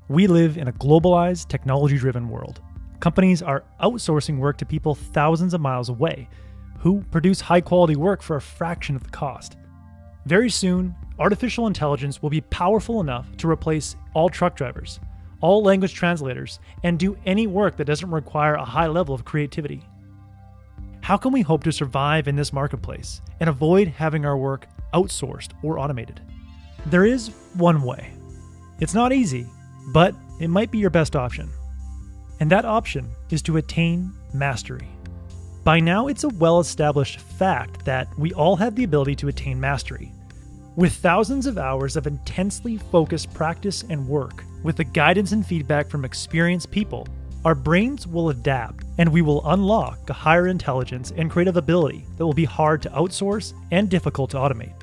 We live in a globalized, technology-driven world. Companies are outsourcing work to people thousands of miles away who produce high-quality work for a fraction of the cost. Very soon, artificial intelligence will be powerful enough to replace all truck drivers, all language translators, and do any work that doesn't require a high level of creativity. How can we hope to survive in this marketplace and avoid having our work outsourced or automated? There is one way. It's not easy, but it might be your best option. And that option is to attain mastery. By now, it's a well-established fact that we all have the ability to attain mastery. With thousands of hours of intensely focused practice and work, with the guidance and feedback from experienced people, our brains will adapt and we will unlock a higher intelligence and creative ability that will be hard to outsource and difficult to automate.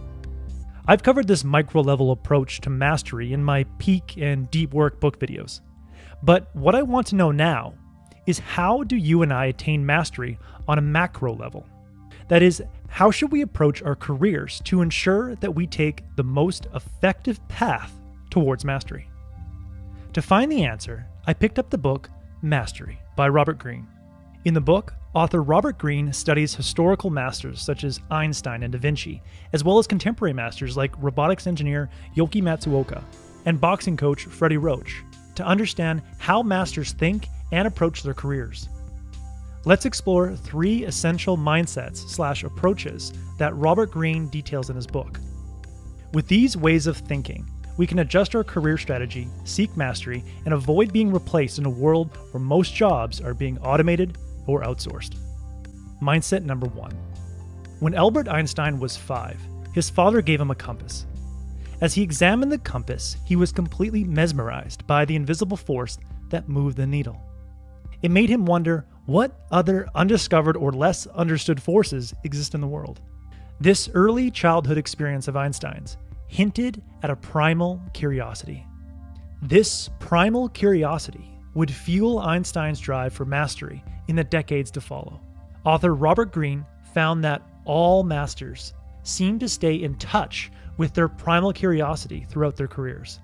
I've covered this micro-level approach to mastery in my peak and deep work book videos. But what I want to know now is, how do you and I attain mastery on a macro level? That is, how should we approach our careers to ensure that we take the most effective path towards mastery? To find the answer, I picked up the book Mastery by Robert Greene. In the book, author Robert Greene studies historical masters such as Einstein and Da Vinci, as well as contemporary masters like robotics engineer Yoki Matsuoka and boxing coach Freddie Roach, to understand how masters think and approach their careers. Let's explore 3 essential mindsets/approaches that Robert Greene details in his book. With these ways of thinking, we can adjust our career strategy, seek mastery, and avoid being replaced in a world where most jobs are being automated or outsourced. Mindset number 1. When Albert Einstein was 5, his father gave him a compass. As he examined the compass, he was completely mesmerized by the invisible force that moved the needle. It made him wonder what other undiscovered or less understood forces exist in the world. This early childhood experience of Einstein's hinted at a primal curiosity. This primal curiosity would fuel Einstein's drive for mastery in the decades to follow. Author Robert Greene found that all masters seem to stay in touch with their primal curiosity throughout their careers.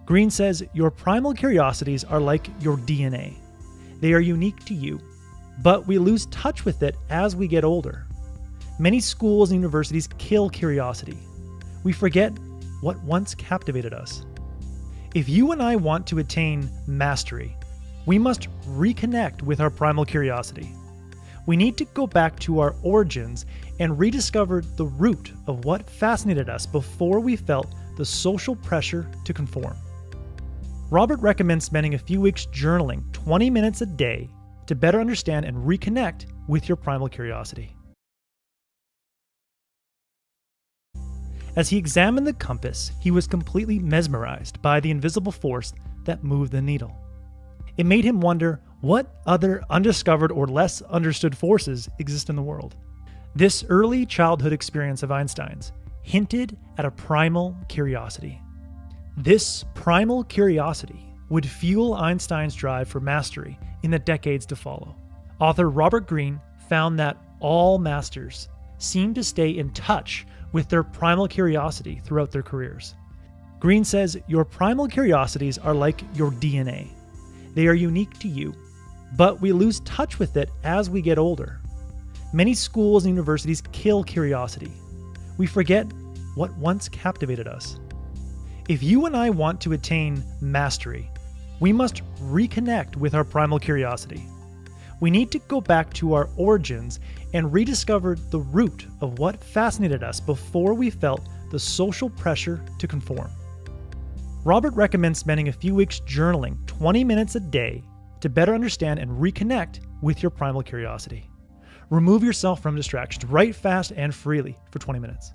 Greene says, your primal curiosities are like your DNA. They are unique to you, but we lose touch with it as we get older. Many schools and universities kill curiosity. We forget what once captivated us. If you and I want to attain mastery, we must reconnect with our primal curiosity. We need to go back to our origins and rediscover the root of what fascinated us before we felt the social pressure to conform. Robert recommends spending a few weeks journaling 20 minutes a day to better understand and reconnect with your primal curiosity. As he examined the compass, he was completely mesmerized by the invisible force that moved the needle. It made him wonder what other undiscovered or less understood forces exist in the world. This early childhood experience of Einstein's hinted at a primal curiosity. This primal curiosity would fuel Einstein's drive for mastery in the decades to follow. Author Robert Greene found that all masters seem to stay in touch with their primal curiosity throughout their careers. Greene says, your primal curiosities are like your DNA. They are unique to you, but we lose touch with it as we get older. Many schools and universities kill curiosity. We forget what once captivated us. If you and I want to attain mastery, we must reconnect with our primal curiosity. We need to go back to our origins and rediscover the root of what fascinated us before we felt the social pressure to conform. Robert recommends spending a few weeks journaling 20 minutes a day to better understand and reconnect with your primal curiosity. Remove yourself from distractions. Write fast and freely for 20 minutes.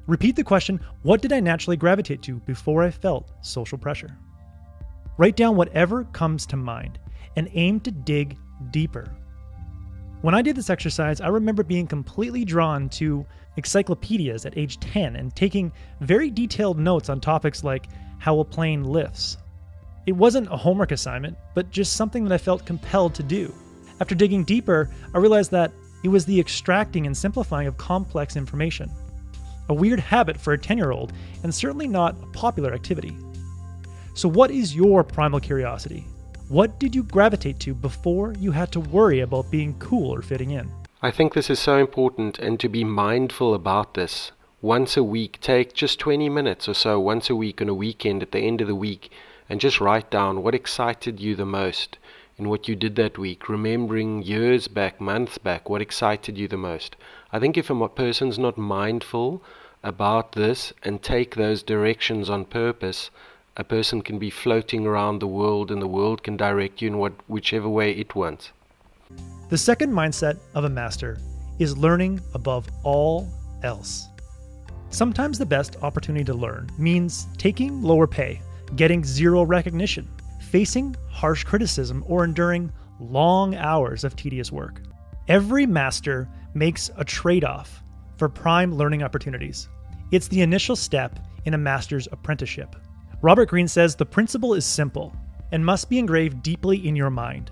Repeat the question, what did I naturally gravitate to before I felt social pressure? Write down whatever comes to mind and aim to dig deeper. When I did this exercise, I remember being completely drawn to encyclopedias at age 10 and taking very detailed notes on topics like how a plane lifts. It wasn't a homework assignment, but just something that I felt compelled to do. After digging deeper, I realized that it was the extracting and simplifying of complex information. A weird habit for a 10-year-old, and certainly not a popular activity. So what is your primal curiosity? What did you gravitate to before you had to worry about being cool or fitting in? I think this is so important, and to be mindful about this. Once a week, take just 20 minutes or so once a week on a weekend at the end of the week, and just write down what excited you the most in what you did that week, remembering years back, months back, what excited you the most. I think if a person's not mindful about this and take those directions on purpose, a person can be floating around the world and the world can direct you in whichever way it wants. The second mindset of a master is learning above all else. Sometimes the best opportunity to learn means taking lower pay, getting zero recognition, facing harsh criticism, or enduring long hours of tedious work. Every master makes a trade-off for prime learning opportunities. It's the initial step in a master's apprenticeship. Robert Greene says the principle is simple and must be engraved deeply in your mind.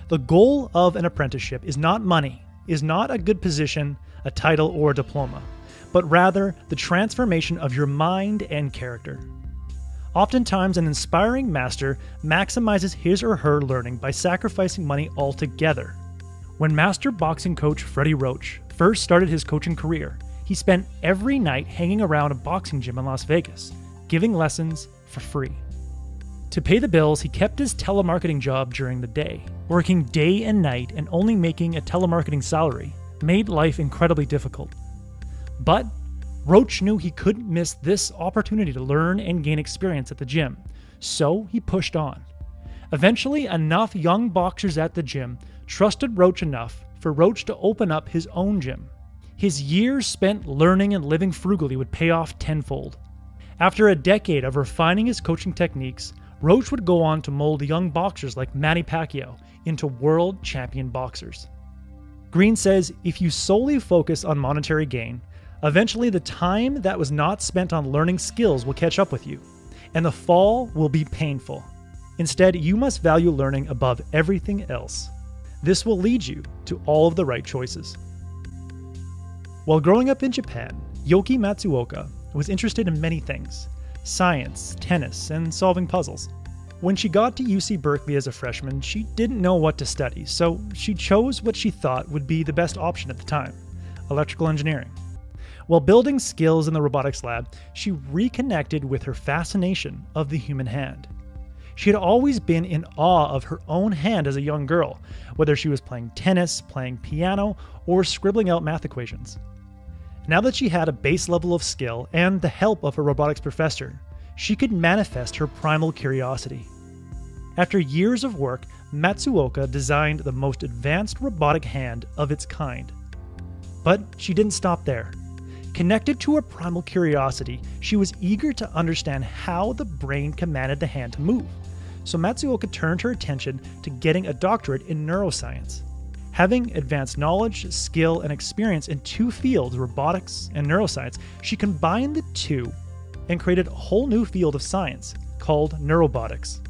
The goal of an apprenticeship is not money, is not a good position, a title, or a diploma, but rather the transformation of your mind and character. Oftentimes, an inspiring master maximizes his or her learning by sacrificing money altogether. When master boxing coach Freddie Roach first started his coaching career, he spent every night hanging around a boxing gym in Las Vegas, giving lessons for free. To pay the bills, he kept his telemarketing job during the day. Working day and night and only making a telemarketing salary made life incredibly difficult. But Roach knew he couldn't miss this opportunity to learn and gain experience at the gym, so he pushed on. Eventually, enough young boxers at the gym trusted Roach enough for Roach to open up his own gym. His years spent learning and living frugally would pay off tenfold. After a decade of refining his coaching techniques, Roach would go on to mold young boxers like Manny Pacquiao into world champion boxers. Greene says if you solely focus on monetary gain, eventually the time that was not spent on learning skills will catch up with you, and the fall will be painful. Instead, you must value learning above everything else. This will lead you to all of the right choices. While growing up in Japan, Yoki Matsuoka was interested in many things: science, tennis, and solving puzzles. When she got to UC Berkeley as a freshman, she didn't know what to study, so she chose what she thought would be the best option at the time: electrical engineering. While building skills in the robotics lab, she reconnected with her fascination of the human hand. She had always been in awe of her own hand as a young girl, whether she was playing tennis, playing piano, or scribbling out math equations. Now that she had a base level of skill and the help of her robotics professor, she could manifest her primal curiosity. After years of work, Matsuoka designed the most advanced robotic hand of its kind. But she didn't stop there. Connected to her primal curiosity, she was eager to understand how the brain commanded the hand to move. So Matsuoka turned her attention to getting a doctorate in neuroscience. Having advanced knowledge, skill, and experience in two fields, robotics and neuroscience, she combined the two and created a whole new field of science called neurobotics.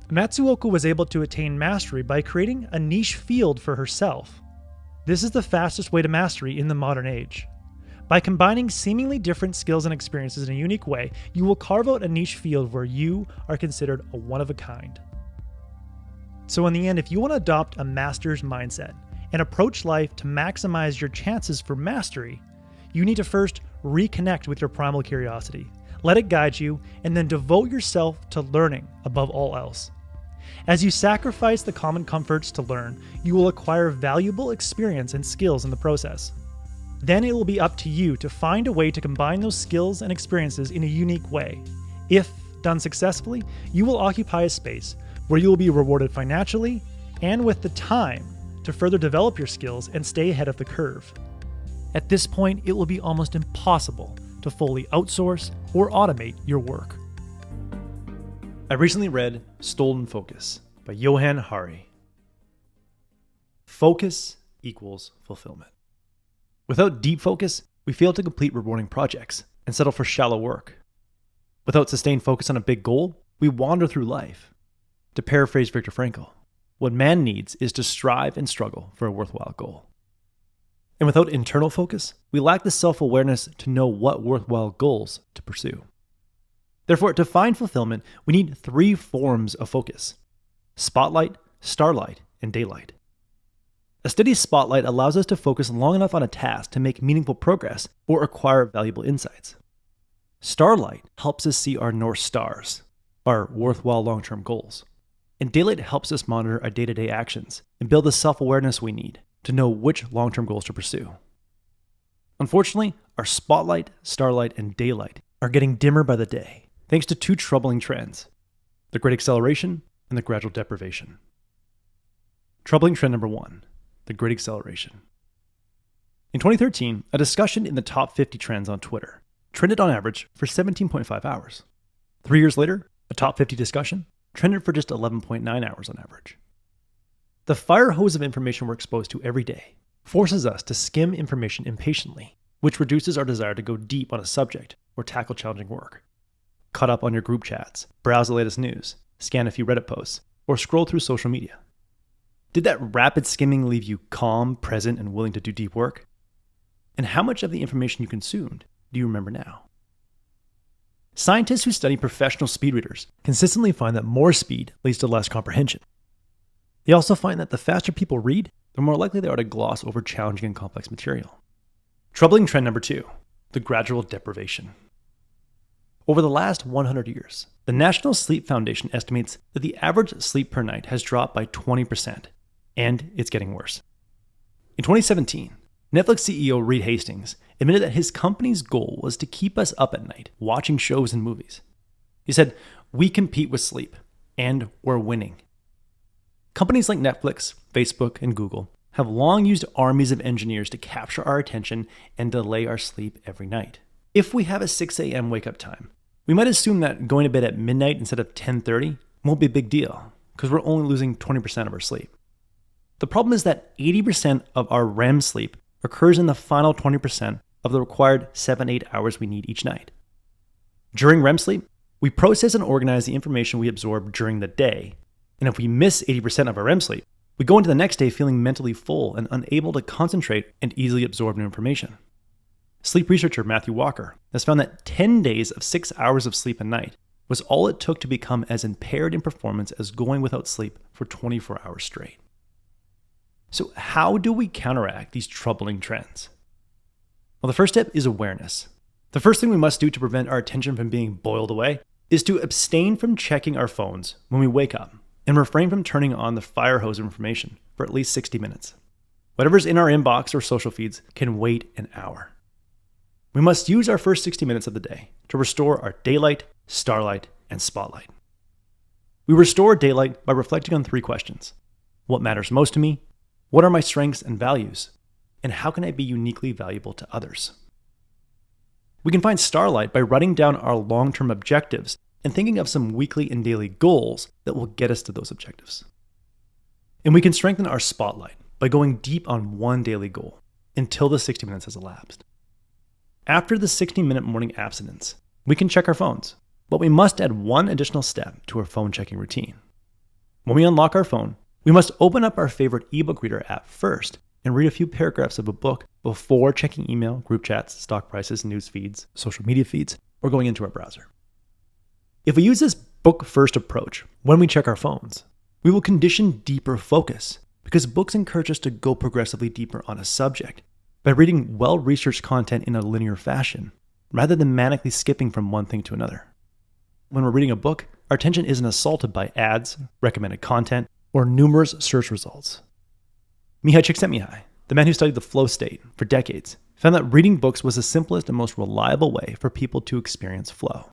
Matsuoka was able to attain mastery by creating a niche field for herself. This is the fastest way to mastery in the modern age. By combining seemingly different skills and experiences in a unique way, you will carve out a niche field where you are considered a one-of-a-kind. So in the end, if you want to adopt a master's mindset and approach life to maximize your chances for mastery, you need to first reconnect with your primal curiosity. Let it guide you, and then devote yourself to learning above all else. As you sacrifice the common comforts to learn, you will acquire valuable experience and skills in the process. Then it will be up to you to find a way to combine those skills and experiences in a unique way. If done successfully, you will occupy a space where you will be rewarded financially and with the time to further develop your skills and stay ahead of the curve. At this point, it will be almost impossible to fully outsource or automate your work. I recently read Stolen Focus by Johann Hari. Focus equals fulfillment. Without deep focus, we fail to complete rewarding projects and settle for shallow work. Without sustained focus on a big goal, we wander through life. To paraphrase Viktor Frankl, what man needs is to strive and struggle for a worthwhile goal. And without internal focus, we lack the self-awareness to know what worthwhile goals to pursue. Therefore, to find fulfillment, we need 3 forms of focus: spotlight, starlight, and daylight. A steady spotlight allows us to focus long enough on a task to make meaningful progress or acquire valuable insights. Starlight helps us see our North Stars, our worthwhile long-term goals. And daylight helps us monitor our day-to-day actions and build the self-awareness we need to know which long-term goals to pursue. Unfortunately, our spotlight, starlight, and daylight are getting dimmer by the day, thanks to 2 troubling trends: the great acceleration and the gradual deprivation. Troubling trend number 1, the great acceleration. In 2013, a discussion in the top 50 trends on Twitter trended on average for 17.5 hours. 3 years later, a top 50 discussion trended for just 11.9 hours on average. The fire hose of information we're exposed to every day forces us to skim information impatiently, which reduces our desire to go deep on a subject or tackle challenging work. Caught up on your group chats, browse the latest news, scan a few Reddit posts, or scroll through social media. Did that rapid skimming leave you calm, present, and willing to do deep work? And how much of the information you consumed do you remember now? Scientists who study professional speed readers consistently find that more speed leads to less comprehension. They also find that the faster people read, the more likely they are to gloss over challenging and complex material. Troubling trend number 2, the gradual deprivation. Over the last 100 years, the National Sleep Foundation estimates that the average sleep per night has dropped by 20%, and it's getting worse. In 2017, Netflix CEO Reed Hastings admitted that his company's goal was to keep us up at night, watching shows and movies. He said, "We compete with sleep, and we're winning." Companies like Netflix, Facebook, and Google have long used armies of engineers to capture our attention and delay our sleep every night. If we have a 6 a.m. wake-up time, we might assume that going to bed at midnight instead of 10:30 won't be a big deal, because we're only losing 20% of our sleep. The problem is that 80% of our REM sleep occurs in the final 20% of the required 7-8 hours we need each night. During REM sleep, we process and organize the information we absorb during the day, and if we miss 80% of our REM sleep, we go into the next day feeling mentally full and unable to concentrate and easily absorb new information. Sleep researcher Matthew Walker has found that 10 days of 6 hours of sleep a night was all it took to become as impaired in performance as going without sleep for 24 hours straight. So how do we counteract these troubling trends? Well, the first step is awareness. The first thing we must do to prevent our attention from being boiled away is to abstain from checking our phones when we wake up and refrain from turning on the fire hose of information for at least 60 minutes. Whatever's in our inbox or social feeds can wait an hour. We must use our first 60 minutes of the day to restore our daylight, starlight, and spotlight. We restore daylight by reflecting on 3 questions. What matters most to me? What are my strengths and values? And how can I be uniquely valuable to others? We can find starlight by writing down our long-term objectives and thinking of some weekly and daily goals that will get us to those objectives. And we can strengthen our spotlight by going deep on one daily goal until the 60 minutes has elapsed. After the 60-minute morning abstinence, we can check our phones, but we must add one additional step to our phone checking routine. When we unlock our phone, we must open up our favorite ebook reader app first and read a few paragraphs of a book before checking email, group chats, stock prices, news feeds, social media feeds, or going into our browser. If we use this book-first approach when we check our phones, we will condition deeper focus because books encourage us to go progressively deeper on a subject by reading well-researched content in a linear fashion rather than manically skipping from one thing to another. When we're reading a book, our attention isn't assaulted by ads, recommended content, or numerous search results. Mihai Csikszentmihalyi, the man who studied the flow state for decades, found that reading books was the simplest and most reliable way for people to experience flow.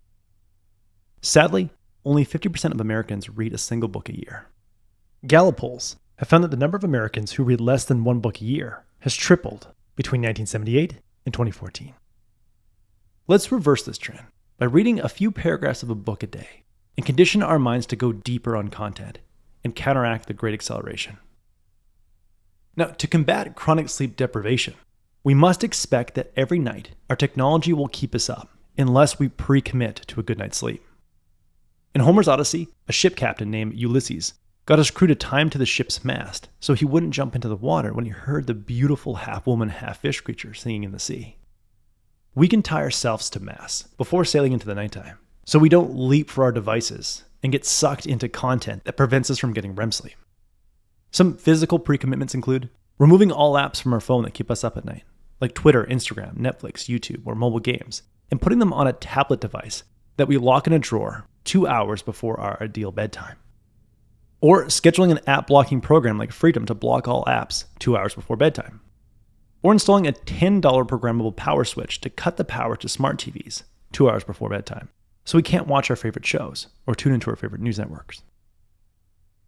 Sadly, only 50% of Americans read a single book a year. Gallup polls have found that the number of Americans who read less than one book a year has tripled between 1978 and 2014. Let's reverse this trend by reading a few paragraphs of a book a day and condition our minds to go deeper on content and counteract the great acceleration. Now, to combat chronic sleep deprivation, we must expect that every night our technology will keep us up unless we pre-commit to a good night's sleep. In Homer's Odyssey, a ship captain named Ulysses got his crew to time to the ship's mast so he wouldn't jump into the water when he heard the beautiful half-woman, half-fish creature singing in the sea. We can tie ourselves to masts before sailing into the nighttime so we don't leap for our devices and get sucked into content that prevents us from getting REM sleep. Some physical pre-commitments include removing all apps from our phone that keep us up at night, like Twitter, Instagram, Netflix, YouTube, or mobile games, and putting them on a tablet device that we lock in a drawer 2 hours before our ideal bedtime. Or scheduling an app blocking program like Freedom to block all apps 2 hours before bedtime. Or installing a $10 programmable power switch to cut the power to smart TVs 2 hours before bedtime, so we can't watch our favorite shows or tune into our favorite news networks.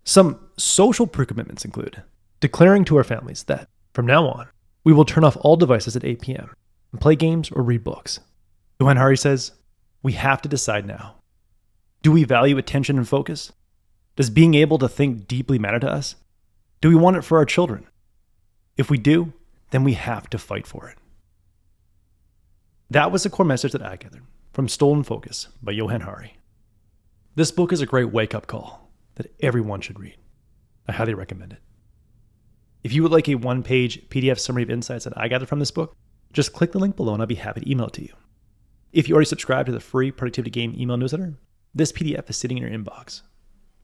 Some social pre-commitments include declaring to our families that, from now on, we will turn off all devices at 8 p.m. and play games or read books. Johann Hari says, we have to decide now. Do we value attention and focus? Does being able to think deeply matter to us? Do we want it for our children? If we do, then we have to fight for it. That was the core message that I gathered from Stolen Focus by Johann Hari. This book is a great wake-up call that everyone should read. I highly recommend it. If you would like a one-page PDF summary of insights that I gathered from this book, just click the link below and I'll be happy to email it to you. If you already subscribe to the free Productivity Game email newsletter, this PDF is sitting in your inbox,